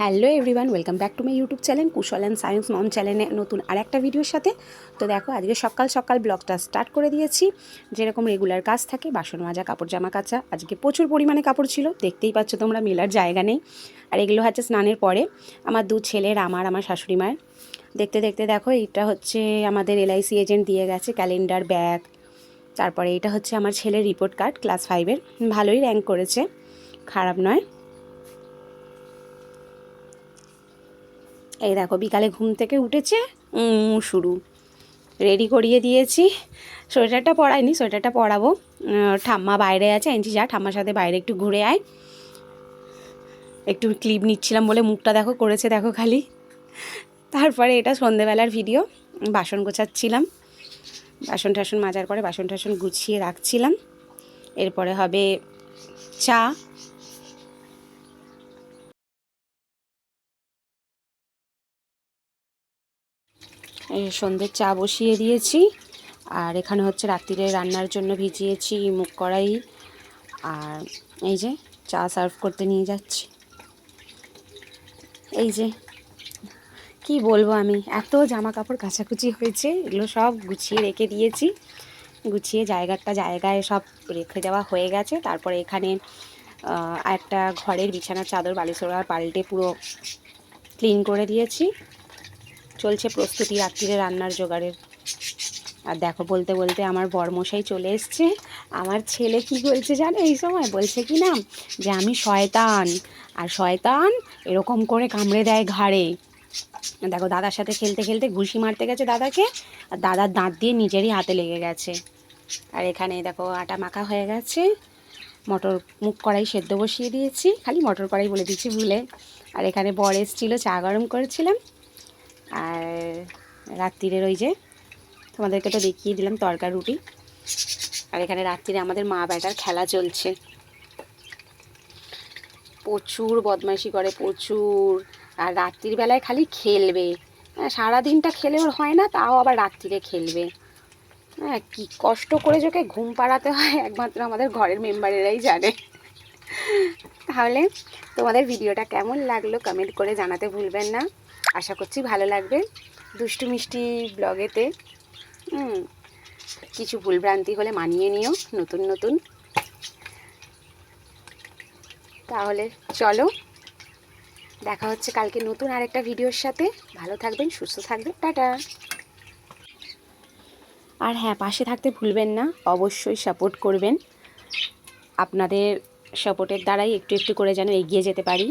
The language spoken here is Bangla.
Hello everyone, welcome back to my YouTube channel Kushal and science mom চ্যানেলে নতুন আরেকটা ভিডিওর সাথে। তো দেখো, আজকে সকাল সকাল ব্লগটা স্টার্ট করে দিয়েছি। যেরকম রেগুলার কাজ থাকে, বাসন মাজা, কাপড় জামা কাচা। আজকে প্রচুর পরিমাণে কাপড় ছিল, দেখতেই পাচ্ছ তোমরা, মেলার জায়গা নেই। আর এগুলো হচ্ছে স্নানের পরে আমার দু ছেলের, আমার শাশুড়ি মায়ের। দেখতে দেখতে দেখো, এইটা হচ্ছে আমাদের LIC এজেন্ট দিয়ে গেছে ক্যালেন্ডার, ব্যাগ। তারপরে এটা হচ্ছে আমার ছেলের রিপোর্ট কার্ড, ক্লাস 5-এর। ভালোই র্যাঙ্ক করেছে, খারাপ নয়। এই দেখো, বিকালে ঘুম থেকে উঠেছে, শুরু রেডি করিয়ে দিয়েছি। সোয়েটারটা পরাইনি, সোয়েটারটা পরাবো। ঠাম্মা বাইরে আছে, আনছি যা ঠাম্মার সাথে বাইরে একটু ঘুরে আয়। একটু ক্লিপ নিচ্ছিলাম বলে মুখটা দেখো করেছে, দেখো খালি। তারপরে এটা সন্ধেবেলার ভিডিও, বাসন গোছাচ্ছিলাম। বাসন টাসন মাজার পরে বাসন টাসন গুছিয়ে রাখছিলাম। এরপরে হবে চা। সন্ধ্যের চা বসিয়ে দিয়েছি। আর এখানে হচ্ছে রাত্রিরে রান্নার জন্য ভিজিয়েছি মুগ কড়াই। আর এই যে চা সার্ভ করতে নিয়ে যাচ্ছি। এই যে কি বলবো, আমি এত জামা কাপড় কাচাকুচি হয়েছে, এগুলো সব গুছিয়ে রেখে দিয়েছি। গুছিয়ে জায়গায় সব রেখে দেওয়া হয়ে গেছে। তারপরে এখানে একটা ঘরের বিছানার চাদর বালিশোড়া পাল্টে পুরো ক্লিন করে দিয়েছি। চলছে প্রস্তুতি রাত্রিরে রান্নার জোগাড়ের। আর দেখো, বলতে বলতে আমার বরমশাই চলে এসছে। আমার ছেলে কি বলছে জানো এই সময়? বলছে কি না, যে আমি শয়তান, আর শয়তান এরকম করে কামড়ে দেয় ঘাড়ে। দেখো, দাদার সাথে খেলতে খেলতে ঘুষি মারতে গেছে দাদাকে, আর দাদার দাঁত দিয়ে নিজেরই হাতে লেগে গেছে। আর এখানে দেখো, আটা মাখা হয়ে গেছে। মটর মুগ কড়াই সেদ্ধ বসিয়ে দিয়েছি, খালি মটর কড়াই বলে দিচ্ছি ভুলে। আর এখানে বর এসেছিলো, চা গরম করেছিলাম। আর রাত্রিরের ওই যে তোমাদেরকে তো দেখিয়ে দিলাম, তরকা রুটি। আর এখানে রাত্রিরে আমাদের মা বেটার খেলা চলছে। প্রচুর বদমাইশি করে, প্রচুর। আর রাত্রির বেলায় খালি খেলবে। হ্যাঁ, সারাদিনটা খেলে ওর হয় না, তাও আবার রাত্রিরে খেলবে। হ্যাঁ, কী কষ্ট করে ওকে ঘুম পাড়াতে হয় একমাত্র আমাদের ঘরের মেম্বারেরাই জানে। তাহলে তোমাদের ভিডিওটা কেমন লাগলো কমেন্ট করে জানাতে ভুলবেন না। আশা করছি ভালো লাগবে। দুষ্টু মিষ্টি ব্লগেতে কিছু ভুলভ্রান্তি হলে মানিয়ে নিও, নতুন নতুন। তাহলে চলো, দেখা হচ্ছে কালকে নতুন আরেকটা ভিডিওর সাথে। ভালো থাকবেন, সুস্থ থাকবেন, টাটা। আর হ্যাঁ, পাশে থাকতে ভুলবেন না, অবশ্যই সাপোর্ট করবেন। আপনাদের সাপোর্টের দ্বারাই একটু একটু করে যেন এগিয়ে যেতে পারি।